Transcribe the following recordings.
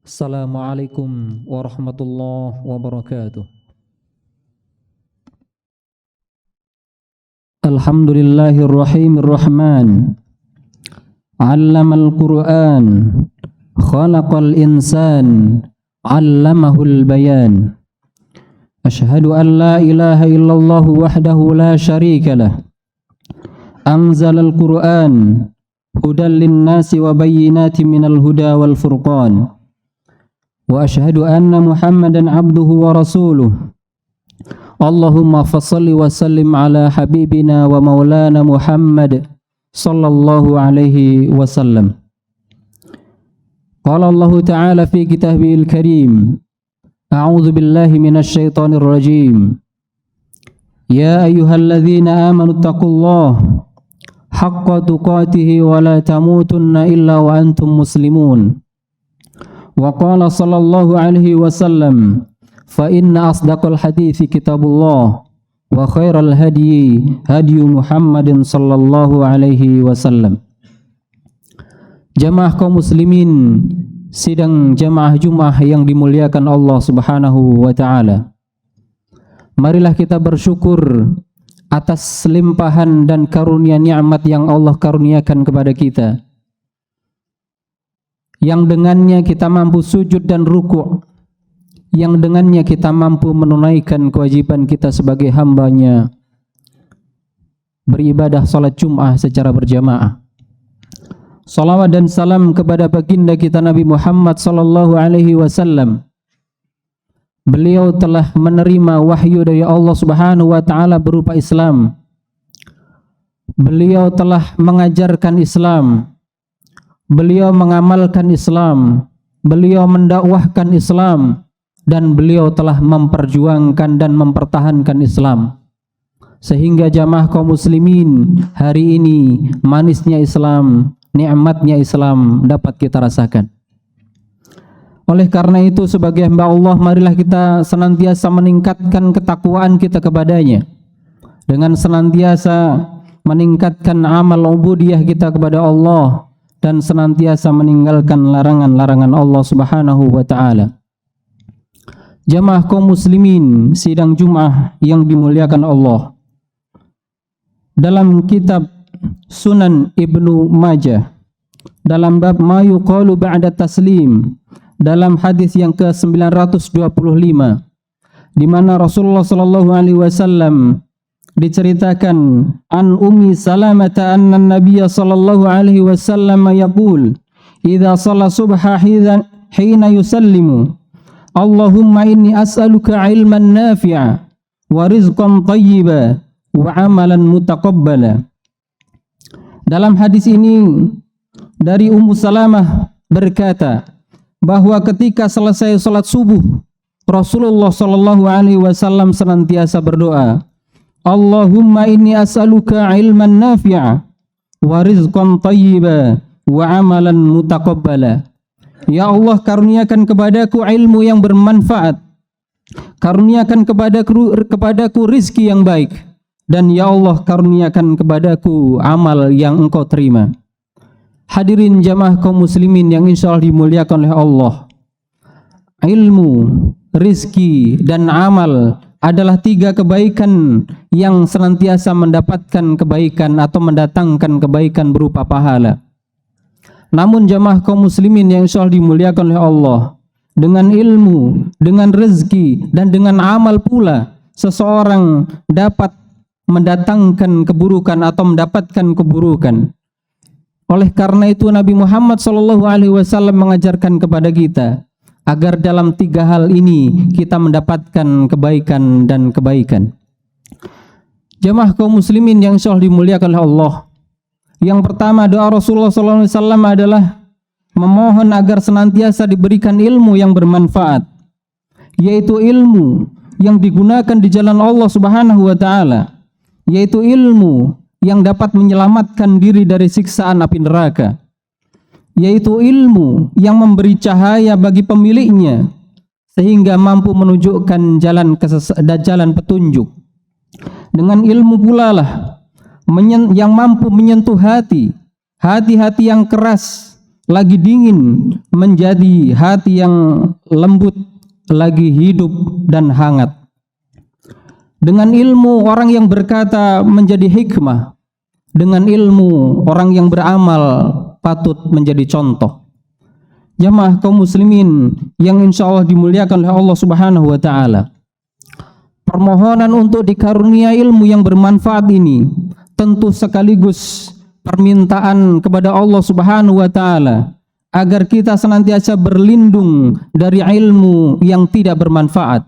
Assalamualaikum warahmatullahi wabarakatuh. Alhamdulillahirrahmanirrahman. Allamal Qur'an, khalaqal insan, allamahul bayan. Ashhadu an la ilaha illallah wahdahu la syarika lah. Anzalal Qur'an hudan linnasi wa bayyinatin minal huda wal furqan. Wa ashhadu anna Muhammadan abduhu wa rasuluh. Allahumma fassalli wa sallim ala habibina wa maulana Muhammad sallallahu alaihi wasallam. Qala Allah ta'ala fi kitabihil karim. A'udzu billahi minasy syaithanir rajim. Ya ayyuhalladzina amanu taqullaha haqqa tuqatih wa la tamutunna illa wa antum muslimun. Wa qala sallallahu alaihi wasallam, fa inna asdaqal hadithi kitabullah wa khairal hadyi hadyu Muhammadin sallallahu alaihi wasallam. Jamaah kaum muslimin sidang jamaah Jumat yang dimuliakan Allah Subhanahu wa taala. Marilah kita bersyukur atas limpahan dan karunia nikmat yang Allah karuniakan kepada kita, yang dengannya kita mampu sujud dan ruku', yang dengannya kita mampu menunaikan kewajiban kita sebagai hambanya, beribadah salat Jum'ah secara berjamaah. Salawat dan salam kepada baginda kita Nabi Muhammad sallallahu alaihi wasallam. Beliau telah menerima wahyu dari Allah Subhanahu wa taala berupa Islam. Beliau telah mengajarkan Islam. Beliau mengamalkan Islam, beliau mendakwahkan Islam, dan beliau telah memperjuangkan dan mempertahankan Islam. Sehingga jamaah kaum muslimin hari ini manisnya Islam, nikmatnya Islam dapat kita rasakan. Oleh karena itu sebagai hamba Allah, marilah kita senantiasa meningkatkan ketakwaan kita kepadanya dengan senantiasa meningkatkan amal ubudiyah kita kepada Allah dan senantiasa meninggalkan larangan-larangan Allah Subhanahu wa taala. Jamaah kaum muslimin sidang Jumat yang dimuliakan Allah. Dalam kitab Sunan Ibnu Majah, dalam bab ma yuqalu ba'da taslim, dalam hadis yang ke-925, di mana Rasulullah sallallahu alaihi wasallam diceritakan an Ummi Salamah anna Nabiy sallallahu alaihi wasallam yaqul idza shalla subha hina yusallimu Allahumma inni as'aluka ilman nafi'a wa rizqan thayyiba wa amalan mutaqabbala. Dalam hadis ini dari Ummu Salamah berkata bahwa ketika selesai salat subuh Rasulullah sallallahu alaihi wasallam senantiasa berdoa, Allahumma inni as'aluka ilman nafi'a wa rizqan thayyiba wa amalan mutaqabbala. Ya Allah, karuniakan kepadaku ilmu yang bermanfaat, karuniakan kepadaku rizki yang baik, dan ya Allah karuniakan kepadaku amal yang Engkau terima. Hadirin jamaah kaum muslimin yang insyaallah dimuliakan oleh Allah, ilmu, rizki, dan amal adalah tiga kebaikan yang senantiasa mendapatkan kebaikan atau mendatangkan kebaikan berupa pahala. Namun jamaah kaum muslimin yang insyaallah dimuliakan oleh Allah, dengan ilmu, dengan rezeki, dan dengan amal pula seseorang dapat mendatangkan keburukan atau mendapatkan keburukan. Oleh karena itu Nabi Muhammad SAW mengajarkan kepada kita agar dalam tiga hal ini kita mendapatkan kebaikan dan kebaikan. Jamaah kaum muslimin yang insyaallah dimuliakan oleh Allah, yang pertama doa Rasulullah SAW adalah memohon agar senantiasa diberikan ilmu yang bermanfaat, yaitu ilmu yang digunakan di jalan Allah Subhanahu wa taala, yaitu ilmu yang dapat menyelamatkan diri dari siksaan api neraka, yaitu ilmu yang memberi cahaya bagi pemiliknya sehingga mampu menunjukkan jalan petunjuk. Dengan ilmu pula lah yang mampu menyentuh hati-hati yang keras lagi dingin menjadi hati yang lembut lagi hidup dan hangat. Dengan ilmu orang yang berkata menjadi hikmah, dengan ilmu orang yang beramal patut menjadi contoh. Jamaah kaum muslimin yang insyaallah dimuliakan oleh Allah Subhanahu wa taala. Permohonan untuk dikarunia ilmu yang bermanfaat ini tentu sekaligus permintaan kepada Allah Subhanahu wa taala agar kita senantiasa berlindung dari ilmu yang tidak bermanfaat.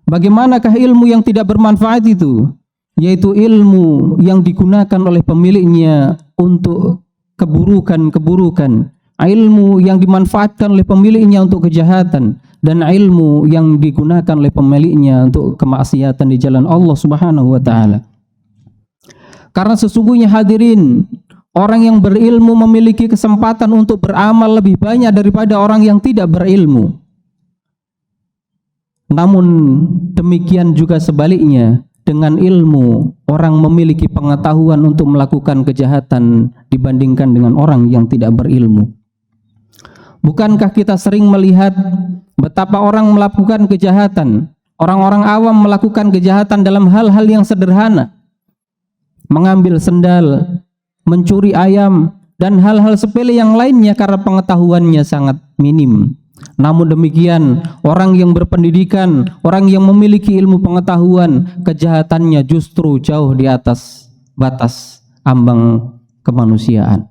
Bagaimanakah ilmu yang tidak bermanfaat itu? Yaitu ilmu yang digunakan oleh pemiliknya untuk keburukan-keburukan, ilmu yang dimanfaatkan oleh pemiliknya untuk kejahatan, dan ilmu yang digunakan oleh pemiliknya untuk kemaksiatan di jalan Allah Subhanahu wa taala. Karena sesungguhnya hadirin, orang yang berilmu memiliki kesempatan untuk beramal lebih banyak daripada orang yang tidak berilmu. Namun demikian juga sebaliknya, dengan ilmu orang memiliki pengetahuan untuk melakukan kejahatan dibandingkan dengan orang yang tidak berilmu. Bukankah kita sering melihat betapa orang melakukan kejahatan, orang-orang awam melakukan kejahatan dalam hal-hal yang sederhana, mengambil sendal, mencuri ayam, dan hal-hal sepele yang lainnya karena pengetahuannya sangat minim. Namun demikian, orang yang berpendidikan, orang yang memiliki ilmu pengetahuan, kejahatannya justru jauh di atas batas ambang kemanusiaan.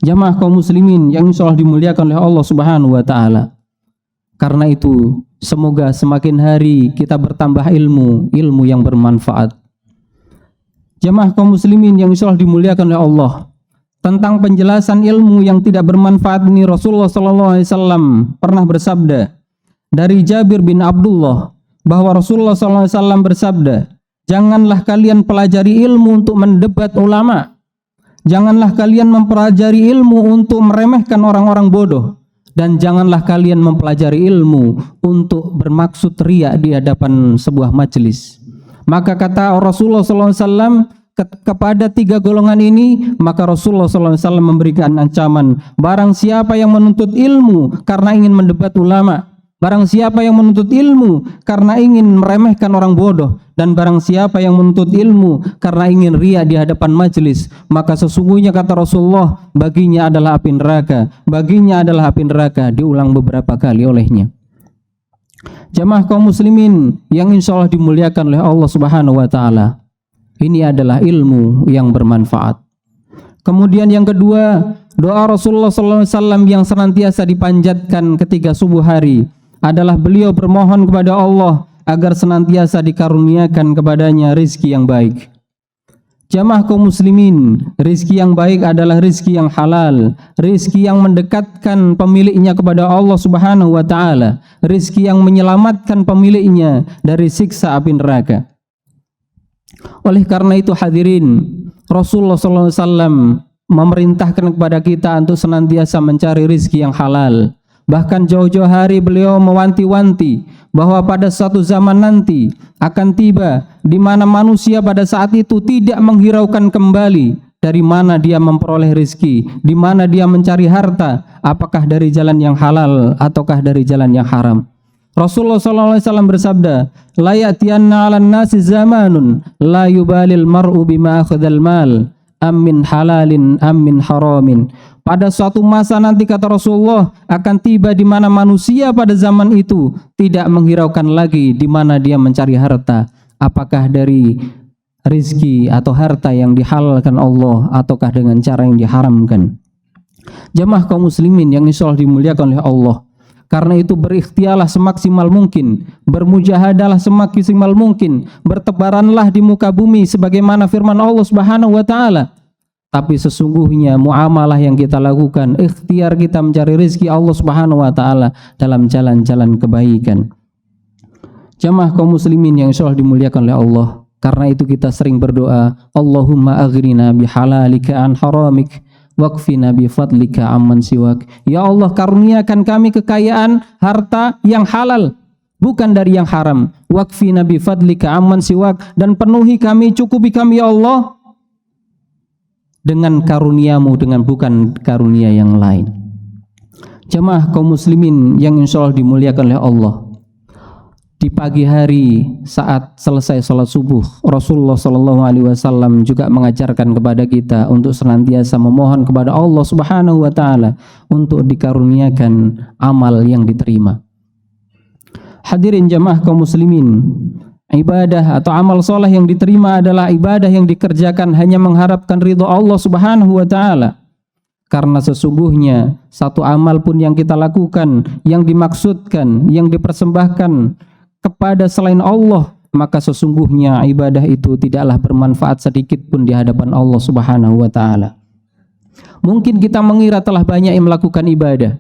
Jamaah kaum muslimin yang insyaallah dimuliakan oleh Allah Subhanahu wa taala. Karena itu, semoga semakin hari kita bertambah ilmu yang bermanfaat. Jamaah kaum muslimin yang insyaallah dimuliakan oleh Allah. Tentang penjelasan ilmu yang tidak bermanfaat ini, Rasulullah SAW pernah bersabda dari Jabir bin Abdullah bahwa Rasulullah SAW bersabda, janganlah kalian pelajari ilmu untuk mendebat ulama, janganlah kalian mempelajari ilmu untuk meremehkan orang-orang bodoh, dan janganlah kalian mempelajari ilmu untuk bermaksud riya di hadapan sebuah majelis. Maka kata Rasulullah SAW kepada tiga golongan ini, maka Rasulullah SAW memberikan ancaman, barang siapa yang menuntut ilmu karena ingin mendebat ulama, barang siapa yang menuntut ilmu karena ingin meremehkan orang bodoh, dan barang siapa yang menuntut ilmu karena ingin riya di hadapan majelis, maka sesungguhnya kata Rasulullah, baginya adalah api neraka, baginya adalah api neraka, diulang beberapa kali olehnya. Jamaah kaum muslimin yang insyaallah dimuliakan oleh Allah Subhanahu wa taala. Ini adalah ilmu yang bermanfaat. Kemudian yang kedua, doa Rasulullah SAW yang senantiasa dipanjatkan ketika subuh hari adalah beliau bermohon kepada Allah agar senantiasa dikaruniakan kepadanya rizki yang baik. Jamaah kaum muslimin, rizki yang baik adalah rizki yang halal, rizki yang mendekatkan pemiliknya kepada Allah Subhanahu wa taala, rizki yang menyelamatkan pemiliknya dari siksa api neraka. Oleh karena itu hadirin, Rasulullah SAW memerintahkan kepada kita untuk senantiasa mencari rizki yang halal. Bahkan jauh-jauh hari beliau mewanti-wanti bahwa pada suatu zaman nanti akan tiba di mana manusia pada saat itu tidak menghiraukan kembali dari mana dia memperoleh rizki, di mana dia mencari harta, apakah dari jalan yang halal ataukah dari jalan yang haram. Rasulullah SAW bersabda, la ya'tiyanna 'alan nasi zamanun la yubalil mar'u bima akhadhal mal am min halalin am min haramin. Pada suatu masa nanti kata Rasulullah akan tiba di mana manusia pada zaman itu tidak menghiraukan lagi di mana dia mencari harta, apakah dari rizki atau harta yang dihalalkan Allah ataukah dengan cara yang diharamkan. Jamaah kaum muslimin yang insyaallah dimuliakan oleh Allah. Karena itu berikhtiarlah semaksimal mungkin, bermujahadalah semaksimal mungkin, bertebaranlah di muka bumi sebagaimana firman Allah Subhanahu wa taala. Tapi sesungguhnya muamalah yang kita lakukan, ikhtiar kita mencari rezeki Allah Subhanahu wa taala dalam jalan-jalan kebaikan. Jamaah kaum muslimin yang insyaallah dimuliakan oleh Allah. Karena itu kita sering berdoa, Allahumma aghnina bihalalika an haramik Waqfina bi fadlika amman siwak. Ya Allah, karuniakan kami kekayaan harta yang halal, bukan dari yang haram. Waqfina bi fadlika amman siwak, dan penuhi kami, cukupi kami ya Allah dengan karuniamu, dengan bukan karunia yang lain. Jemaah kaum muslimin yang insya Allah dimuliakan oleh Allah, di pagi hari saat selesai sholat subuh, Rasulullah SAW juga mengajarkan kepada kita untuk senantiasa memohon kepada Allah Subhanahu wa Ta'ala untuk dikaruniakan amal yang diterima. Hadirin jamaah kaum muslimin, ibadah atau amal soleh yang diterima adalah ibadah yang dikerjakan hanya mengharapkan ridho Allah Subhanahu wa Ta'ala. Karena sesungguhnya satu amal pun yang kita lakukan, yang dimaksudkan, yang dipersembahkan kepada selain Allah, maka sesungguhnya ibadah itu tidaklah bermanfaat sedikit pun di hadapan Allah Subhanahu wa Ta'ala. Mungkin kita mengira telah banyak yang melakukan ibadah,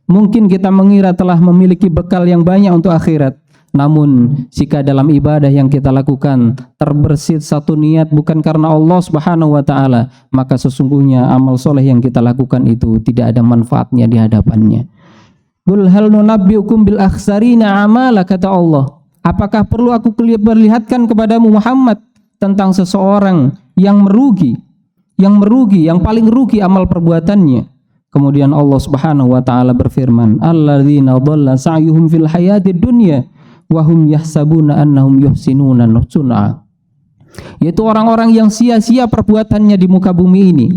mungkin kita mengira telah memiliki bekal yang banyak untuk akhirat. Namun jika dalam ibadah yang kita lakukan terbersit satu niat bukan karena Allah Subhanahu wa Ta'ala, maka sesungguhnya amal soleh yang kita lakukan itu tidak ada manfaatnya di hadapannya. Qul hal nunabbiukum bil akhsarina amala, kata Allah. Apakah perlu aku perlihatkan kepadamu Muhammad tentang seseorang yang merugi, yang paling rugi amal perbuatannya. Kemudian Allah Subhanahu wa Ta'ala berfirman, alladzina dhalla sa'yuhum fil hayatid dunya wa hum yahsabuna annahum yuhsinuna sun'a. Yaitu orang-orang yang sia-sia perbuatannya di muka bumi ini.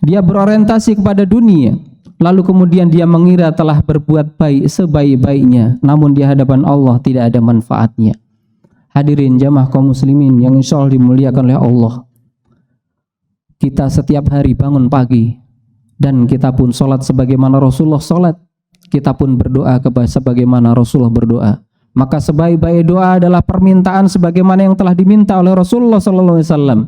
Dia berorientasi kepada dunia, lalu kemudian dia mengira telah berbuat baik sebaik-baiknya, namun di hadapan Allah tidak ada manfaatnya. Hadirin jamaah kaum muslimin yang insya Allah dimuliakan oleh Allah, kita setiap hari bangun pagi dan kita pun sholat sebagaimana Rasulullah sholat, kita pun berdoa sebagaimana Rasulullah berdoa. Maka sebaik-baik doa adalah permintaan sebagaimana yang telah diminta oleh Rasulullah SAW,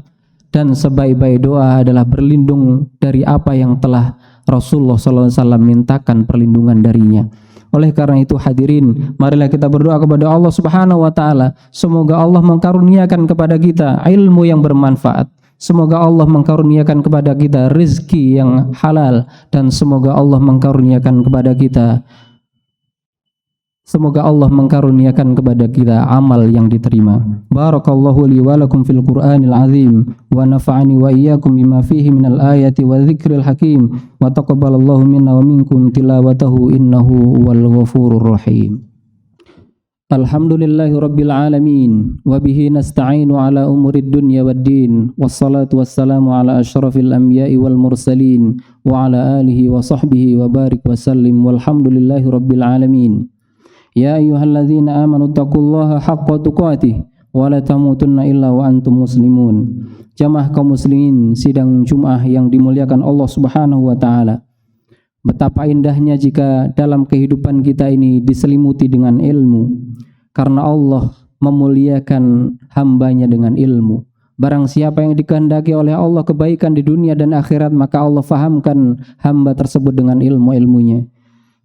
dan sebaik-baik doa adalah berlindung dari apa yang telah Rasulullah SAW mintakan perlindungan darinya. Oleh karena itu hadirin, marilah kita berdoa kepada Allah Subhanahu wa Ta'ala, semoga Allah mengkaruniakan kepada kita ilmu yang bermanfaat, semoga Allah mengkaruniakan kepada kita rezeki yang halal, dan semoga Allah mengkaruniakan kepada kita amal yang diterima. Barakallahu li wa lakum fil Qur'anil azim wa nafa'ani wa iyyakum bima fihi minal ayati wa dzikril hakim wa taqabbalallahu minna wa minkum tilawatahu innahu wal ghafurur rahim. Alhamdulillahi rabbil alamin wa bihi nasta'inu ala umurid dunya waddin, wassalatu wassalamu ala asyrafil anbiya'i wal mursalin wa ala alihi wa sahbihi wa barik wa sallim walhamdulillahi rabbil alamin. Ya ayyuhalladzina amanu taqullaha haqqa tuqatih wa la tamutunna illa wa antum muslimun. Jamaah kaum muslimin sidang Jumat yang dimuliakan Allah Subhanahu wa Ta'ala, betapa indahnya jika dalam kehidupan kita ini diselimuti dengan ilmu, karena Allah memuliakan hambanya dengan ilmu. Barang siapa yang dikehendaki oleh Allah kebaikan di dunia dan akhirat, maka Allah fahamkan hamba tersebut dengan ilmu-ilmunya.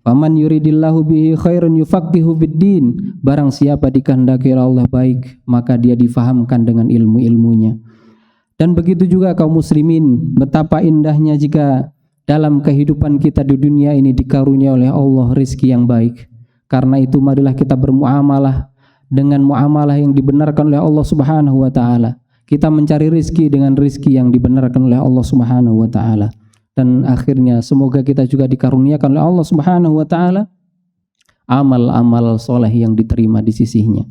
Faman yuridillahu bihi khairun yufaqihu fiddin. Barang siapa dikehendaki oleh Allah baik, maka dia difahamkan dengan ilmu-ilmunya. Dan begitu juga kaum muslimin, betapa indahnya jika dalam kehidupan kita di dunia ini dikaruniai oleh Allah rezeki yang baik. Karena itu marilah kita bermuamalah dengan muamalah yang dibenarkan oleh Allah Subhanahu wa Ta'ala. Kita mencari rezeki dengan rezeki yang dibenarkan oleh Allah Subhanahu wa Ta'ala. Dan akhirnya semoga kita juga dikaruniakan oleh Allah Subhanahu wa Ta'ala amal-amal soleh yang diterima di sisinya.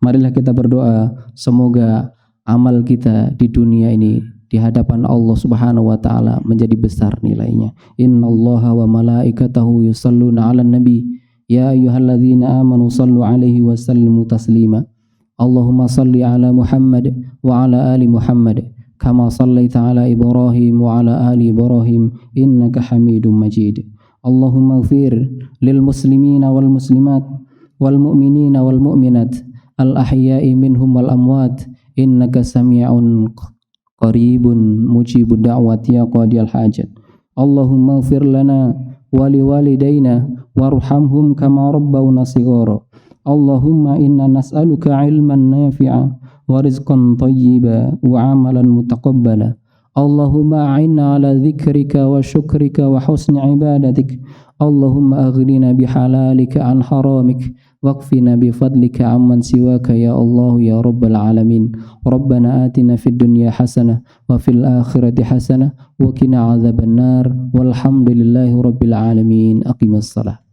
Marilah kita berdoa semoga amal kita di dunia ini di hadapan Allah Subhanahu wa Ta'ala menjadi besar nilainya. Innallaha wa malaikatahu yusalluna 'alan nabi ya ayyuhalladzina amanu sallu 'alaihi wa sallimu taslima. Allahumma salli 'ala Muhammad wa 'ala ali Muhammad kama sallaita ala Ibrahim wa ala ali Ibrahim innaka Hamidum Majid. Allahumma ighfir lil muslimina wal muslimat wal mu'minina wal mu'minat al ahya'i minhum wal amwat innaka sami'un qaribun mujibud da'wat ya qadiyal hajat. Allahumma ighfir lana wa liwalidayna warhamhum kama rabbawna shighara. Allahumma inna nas'aluka ilman nafi'a wa rizqan tayyiba wa amalan mutaqabbala. Allahumma a'inna ala dzikrika wa syukrika wa husni ibadatik. Allahumma aghnina bihalalika an haramik waqfina bifadlika amman siwaka ya Allah ya rabbal alamin. Rabbana atina fid dunya hasanah wa fil akhirati hasanah wa qina adzabannar. Walhamdulillahi rabbil alamin. Aqimus salah.